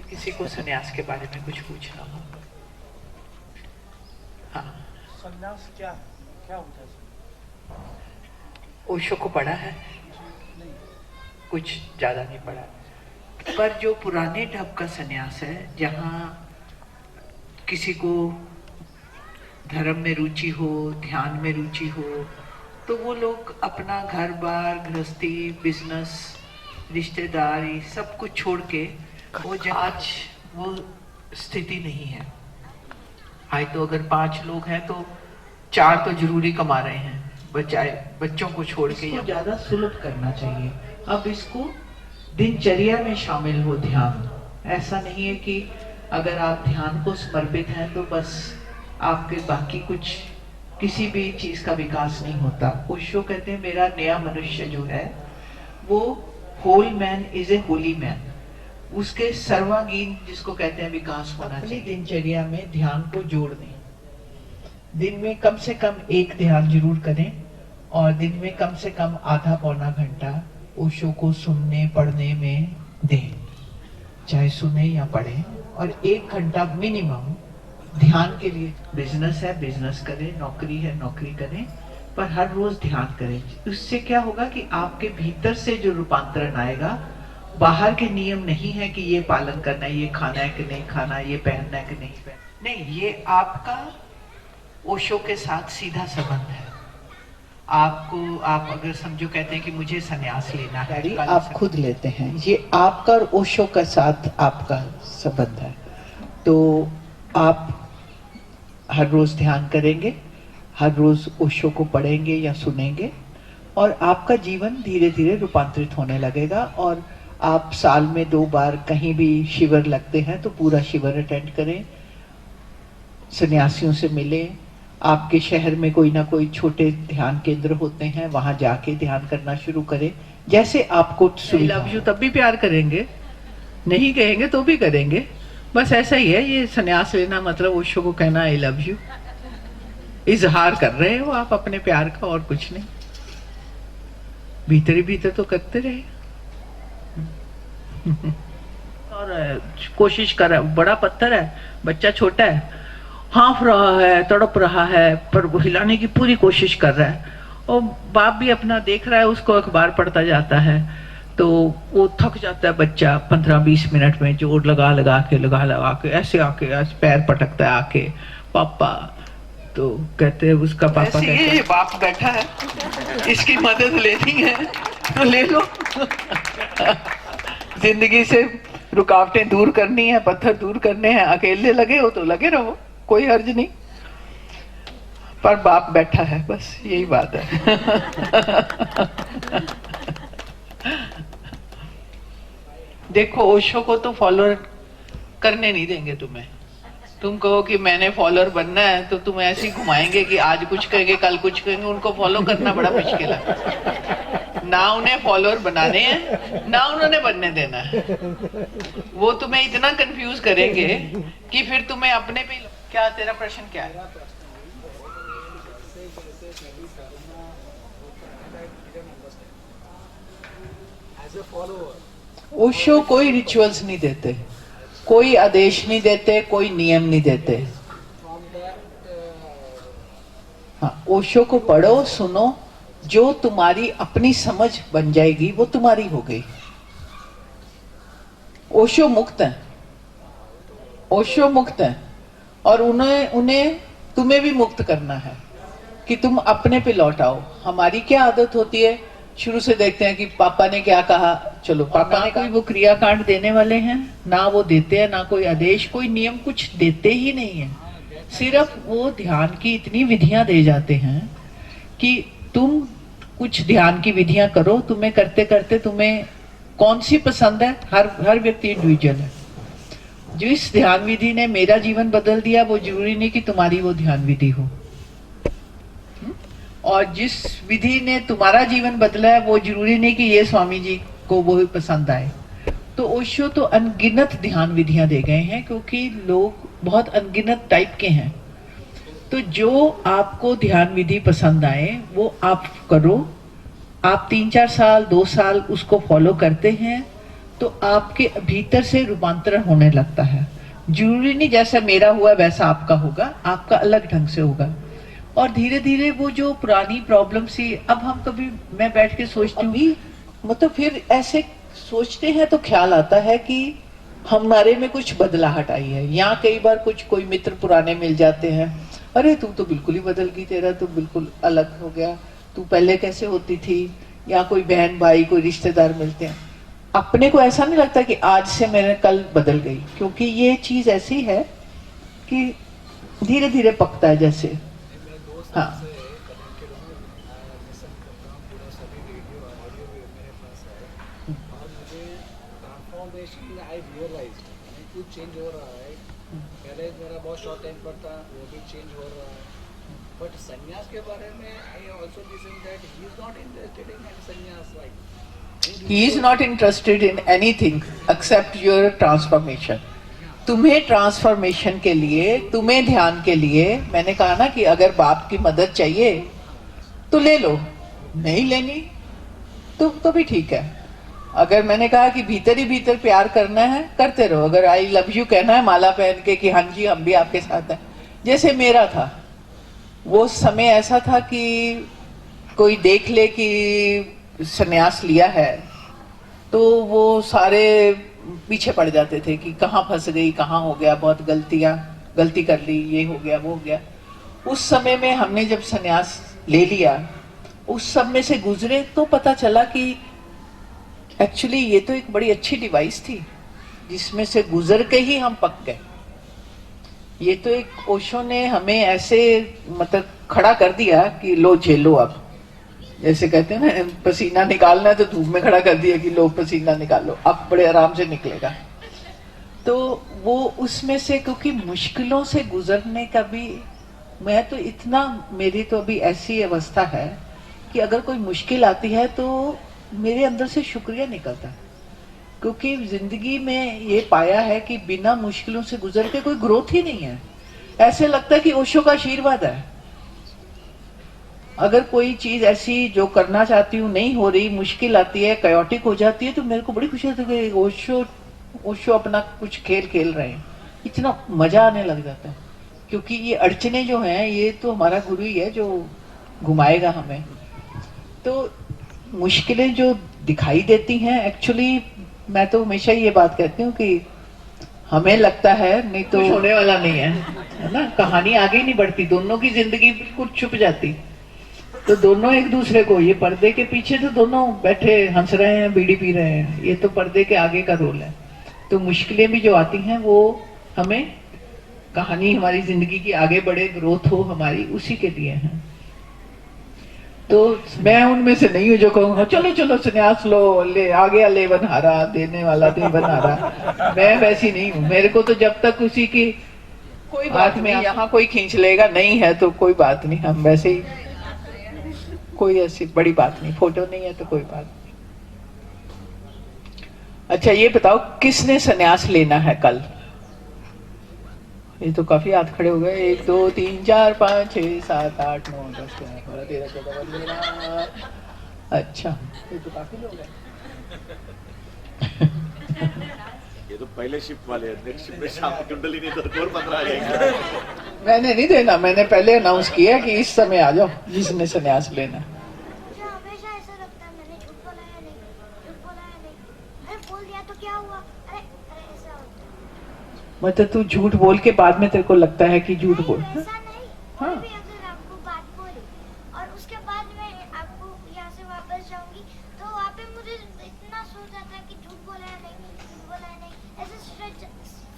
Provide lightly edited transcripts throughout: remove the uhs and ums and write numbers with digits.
किसी को सन्यास के बारे में कुछ पूछना हो? हाँ, सन्यास क्या है, क्या होता है? ओशो को पढ़ा है? नहीं। कुछ ज्यादा नहीं पढ़ा, पर जो पुराने ढंग का सन्यास है, जहाँ किसी को धर्म में रुचि हो, ध्यान में रुचि हो, तो वो लोग अपना घर बार, गृहस्थी, बिजनेस, रिश्तेदारी सब कुछ छोड़ के वो आज वो स्थिति नहीं है। आज तो अगर 5 लोग हैं तो 4 तो जरूरी कमा रहे हैं, बचाए बच्चों को छोड़ के। इसको ज्यादा सुलभ करना चाहिए। अब इसको दिनचर्या में शामिल हो ध्यान। ऐसा नहीं है कि अगर आप ध्यान को समर्पित हैं तो बस आपके बाकी कुछ किसी भी चीज का विकास नहीं होता। ओशो कहते हैं मेरा नया मनुष्य जो है वो whole man is a holy man. उसके सर्वांगीण जिसको कहते हैं विकास होना चाहिए। दिनचर्या में ध्यान को जोड़ दें। दिन में कम से कम 1 ध्यान जरूर करें और दिन में कम से कम आधा पौना घंटा ओशो को सुनने पढ़ने में दें, चाहे सुने या पढ़े। और 1 घंटा मिनिमम ध्यान के लिए। बिजनेस है बिजनेस करें, नौकरी है नौकरी करें, पर हर रोज ध्यान करें। उससे क्या होगा कि आपके भीतर से जो रूपांतरण आएगा, बाहर के नियम नहीं है कि ये पालन करना है, ये खाना है कि नहीं खाना, ये पहनना है कि नहीं पहनना, नहीं, ये आपका ओशो के साथ सीधा संबंध है। आपको आप अगर समझो कहते हैं कि मुझे सन्यास लेना है, आप खुद लेते हैं, ये आपका और ओशो के साथ आपका संबंध है। तो आप हर रोज ध्यान करेंगे, हर रोज ओशो को पढ़ेंगे या सुनेंगे, और आपका जीवन धीरे धीरे रूपांतरित होने लगेगा। और आप साल में 2 बार कहीं भी शिविर लगते हैं तो पूरा शिविर अटेंड करें, सन्यासियों से मिलें। आपके शहर में कोई ना कोई छोटे ध्यान केंद्र होते हैं, वहां जाके ध्यान करना शुरू करें। जैसे आपको लव यू तब भी प्यार करेंगे, नहीं कहेंगे तो भी करेंगे, बस ऐसा ही है। ये सन्यास लेना मतलब ओशो को कहना आई लव यू, इजहार कर रहे हो आप अपने प्यार का, और कुछ नहीं। भीतर ही भीतर तो करते रहे। और कोशिश कर रहा है, बड़ा पत्थर है, बच्चा छोटा है, हाँफ रहा है, तड़प रहा है, पर वो हिलाने की पूरी कोशिश कर रहा है। और बाप भी अपना देख रहा है, उसको अखबार पढ़ता जाता है, तो वो थक जाता है बच्चा 15-20 मिनट में, जोर लगा लगा के ऐसे आके ऐसे पैर पटकता है आके, पापा। तो कहते हैं उसका पापा कहते हैं, बाप बैठा है, इसकी मदद लेनी है तो ले लो। जिंदगी से रुकावटें दूर करनी है, पत्थर दूर करने हैं, अकेले लगे हो तो लगे रहो, कोई हर्ज नहीं, पर बाप बैठा है, बस यही बात है। देखो ओशो को तो फॉलोअर करने नहीं देंगे तुम्हें। तुम कहो कि मैंने फॉलोअर बनना है तो तुम ऐसे ही घुमाएंगे कि आज कुछ कहेंगे कल कुछ कहेंगे। उनको फॉलो करना बड़ा मुश्किल है। ना उन्हें फॉलोअर बनाने हैं, ना उन्होंने बनने देना है। वो तुम्हें इतना कंफ्यूज करेंगे कि फिर तुम्हें अपने पे। क्या तेरा प्रश्न क्या है? ओशो कोई रिचुअल्स नहीं देते, कोई आदेश नहीं देते, कोई नियम नहीं देते। हाँ, ओशो को पढ़ो सुनो, जो तुम्हारी अपनी समझ बन जाएगी वो तुम्हारी हो गई। ओशो मुक्त है, ओशो मुक्त है, और उन्हें तुम्हें भी मुक्त करना है कि तुम अपने पे लौट आओ। हमारी क्या आदत होती है, शुरू से देखते हैं कि पापा ने क्या कहा, चलो पापा ने कोई वो क्रियाकांड देने वाले हैं, ना वो देते हैं, ना कोई आदेश, कोई नियम, कुछ देते ही नहीं है। सिर्फ वो ध्यान की इतनी विधियां दे जाते हैं कि तुम कुछ ध्यान की विधियां करो, तुम्हें करते करते तुम्हें कौन सी पसंद है, हर व्यक्ति इंडिविजुअल है। जिस ध्यान विधि ने मेरा जीवन बदल दिया वो जरूरी नहीं कि तुम्हारी वो ध्यान विधि हो, और जिस विधि ने तुम्हारा जीवन बदला है वो जरूरी नहीं कि ये स्वामी जी को वो पसंद आए। तो ओशो तो अनगिनत ध्यान विधियां दे गए हैं, क्योंकि लोग बहुत अनगिनत टाइप के हैं। तो जो आपको ध्यान विधि पसंद आए वो आप करो। आप 3-4 साल 2 साल उसको फॉलो करते हैं, तो आपके भीतर से रूपांतरण होने लगता है। जरूरी नहीं जैसा मेरा हुआ वैसा आपका होगा, आपका अलग ढंग से होगा। और धीरे धीरे वो जो पुरानी प्रॉब्लम सी, अब हम कभी मैं बैठ के सोचती हूँ, मतलब फिर ऐसे सोचते हैं तो ख्याल आता है कि हमारे में कुछ बदलाहट आई है। यहाँ कई बार कुछ कोई मित्र पुराने मिल जाते हैं, अरे तू तो बिल्कुल ही बदल गई, तेरा तो बिल्कुल अलग हो गया, तू पहले कैसे होती थी। या कोई बहन भाई कोई रिश्तेदार मिलते हैं, अपने को ऐसा नहीं लगता कि आज से मैंने कल बदल गई, क्योंकि ये चीज ऐसी है कि धीरे धीरे पकता है जैसे। हाँ कुछ चेंज हो रहा है। पहले मेरा बहुत शॉर्ट टेम्पर था, वो भी चेंज हो रहा है। बट संन्यास के बारे में I also listen that he is not interested in संन्यास, like he is not interested in anything except your transformation. तुम्हें ट्रांसफॉर्मेशन के लिए, तुम्हें ध्यान के लिए, मैंने कहा ना कि अगर बाप की मदद चाहिए तो ले लो, नहीं लेनी तो भी ठीक है। अगर मैंने कहा कि भीतर ही भीतर प्यार करना है, करते रहो। अगर आई लव यू कहना है माला पहन के कि हाँ जी हम भी आपके साथ हैं, जैसे मेरा था वो समय ऐसा था कि कोई देख ले कि सन्यास लिया है तो वो सारे पीछे पड़ जाते थे कि कहाँ फंस गई, कहाँ हो गया, बहुत गलती कर ली, ये हो गया वो हो गया। उस समय में हमने जब सन्यास ले लिया, उस सब में से गुजरे तो पता चला कि एक्चुअली ये तो एक बड़ी अच्छी डिवाइस थी जिसमें से गुजर के ही हम पक गए। ये तो एक ओशो ने हमें ऐसे मतलब खड़ा कर दिया कि लो झेलो। अब जैसे कहते हैं ना पसीना निकालना है तो धूप में खड़ा कर दिया कि लो पसीना निकालो, अब बड़े आराम से निकलेगा। तो वो उसमें से, क्योंकि मुश्किलों से गुजरने का भी, मैं तो इतना, मेरी तो अभी ऐसी अवस्था है कि अगर कोई मुश्किल आती है तो मेरे अंदर से शुक्रिया निकलता है, क्योंकि जिंदगी में ये पाया है कि बिना मुश्किलों से गुजर के कोई ग्रोथ ही नहीं है। ऐसे लगता है कि ओशो का आशीर्वाद है। अगर कोई चीज ऐसी जो करना चाहती हूँ नहीं हो रही, मुश्किल आती है, कायोटिक हो जाती है, तो मेरे को बड़ी खुशी होती है कि ओशो अपना कुछ खेल खेल रहे हैं, इतना मजा आने लग जाता है। क्योंकि ये अड़चने जो हैं ये तो हमारा गुरु ही है जो घुमाएगा हमें। तो मुश्किलें जो दिखाई देती हैं, एक्चुअली मैं तो हमेशा ये बात कहती हूँ कि हमें लगता है नहीं तो कुछ होने वाला नहीं है ना, कहानी आगे नहीं बढ़ती, दोनों की जिंदगी बिल्कुल छुप जाती। तो दोनों एक दूसरे को, ये पर्दे के पीछे तो दोनों बैठे हंस रहे हैं, बीड़ी पी रहे हैं, ये तो पर्दे के आगे का रोल है। तो मुश्किलें भी जो आती हैं वो हमें, कहानी हमारी जिंदगी की आगे बढ़े, ग्रोथ हो हमारी, उसी के लिए है। तो मैं उनमें से नहीं हूँ जो कहूँगा चलो चलो संन्यास लो, ले आ गया लेवन हारा, देने वाला देवन हारा। मैं वैसी नहीं हूँ। मेरे को तो जब तक उसी की कोई बात में यहाँ कोई खींच लेगा नहीं है तो कोई बात नहीं, हम वैसे ही, कोई ऐसी बड़ी बात नहीं, फोटो नहीं है तो कोई बात नहीं। अच्छा ये बताओ किसने संन्यास लेना है कल? ये तो काफी हाथ खड़े हो गए। 1 2 3 4 5 6 7 8 9 10 11 13 14 15। अच्छा ये तो काफी लोग हैं। ये तो पहले शिफ्ट वाले हैं, नेक्स्ट शिफ्ट में शाम को कुंडली नहीं तो और 15 आ जाएंगे। मैंने नहीं देना, मैंने पहले अनाउंस किया कि इस समय आ जाओ जिसने संन्यास लेना। मुझे हमेशा ऐसा लगता है मैंने झूठ बोला या नहीं, झूठ बोला या नहीं, अरे बोल दिया तो क्या हुआ, अरे अरे ऐसा होता है। मतलब तू झूठ बोल के बाद में तेरे को लगता है कि झूठ बोल? नहीं, ऐसा नहीं। हाँ। कोई भी अगर आपको बात बोली और उसके बाद मैं आपको यहाँ से वापस जाऊंगी तो वहाँ पे मुझे इतना सोच आता है कि झूठ बोला या नहीं, झूठ बोला या नहीं, ऐसे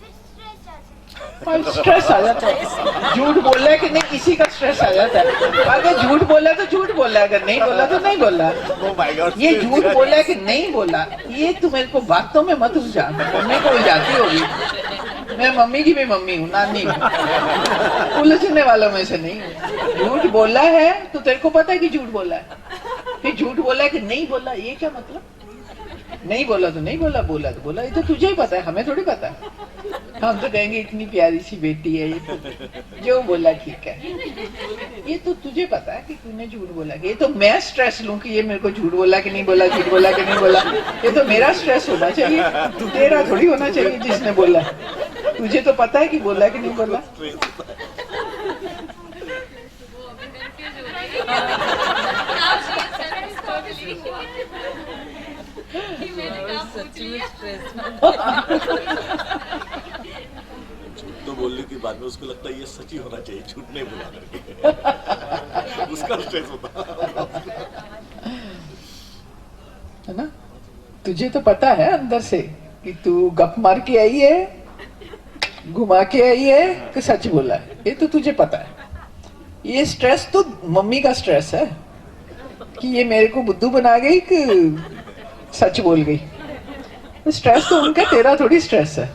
फिर स्ट्रेस आ जाता है। स्ट्रेस आ जाता है। झूठ बोल रहा है कि नहीं, किसी का स्ट्रेस आ जाता है। अगर झूठ बोला तो झूठ बोला, अगर नहीं बोला तो नहीं बोला। Oh my God, ये झूठ बोला है कि नहीं बोला, ये तू मेरे को बातों में मत उलझा। मम्मी को उलझाती होगी, मैं मम्मी की भी मम्मी हूँ, नानी हूँ, उलझने वालों में से नहीं हूँ। झूठ बोला है तो तेरे को पता है कि झूठ बोला है, फिर झूठ बोला है कि नहीं बोला, ये क्या मतलब? नहीं बोला तो नहीं बोला, बोला तो बोला, ये तो तुझे ही पता है, हमें थोड़ी पता है। हम तो कहेंगे इतनी प्यारी सी बेटी है ये तो। जो बोला ठीक है। ये तो तुझे पता है कि तूने झूठ बोला। ये तो मैं स्ट्रेस लूं कि ये मेरे को झूठ बोला कि नहीं बोला, झूठ बोला कि नहीं बोला। ये तो मेरा स्ट्रेस होना चाहिए, तेरा थोड़ी होना चाहिए जिसने बोला। तुझे तो पता है कि बोला कि नहीं बोला। झूठ तो बोलने के बाद में उसको लगता है ये सच ही होना चाहिए, झूठ नहीं बोला करके। उसका स्ट्रेस होता है ना। तुझे तो पता है अंदर से कि तू गप मार के आई है, घुमा के आई है कि सच बोला है। ये तो तुझे पता है। ये स्ट्रेस तो मम्मी का स्ट्रेस है कि ये मेरे को बुद्धू बना गई कि सच बोल गई। स्ट्रेस तो उनका, तेरा थोड़ी स्ट्रेस है।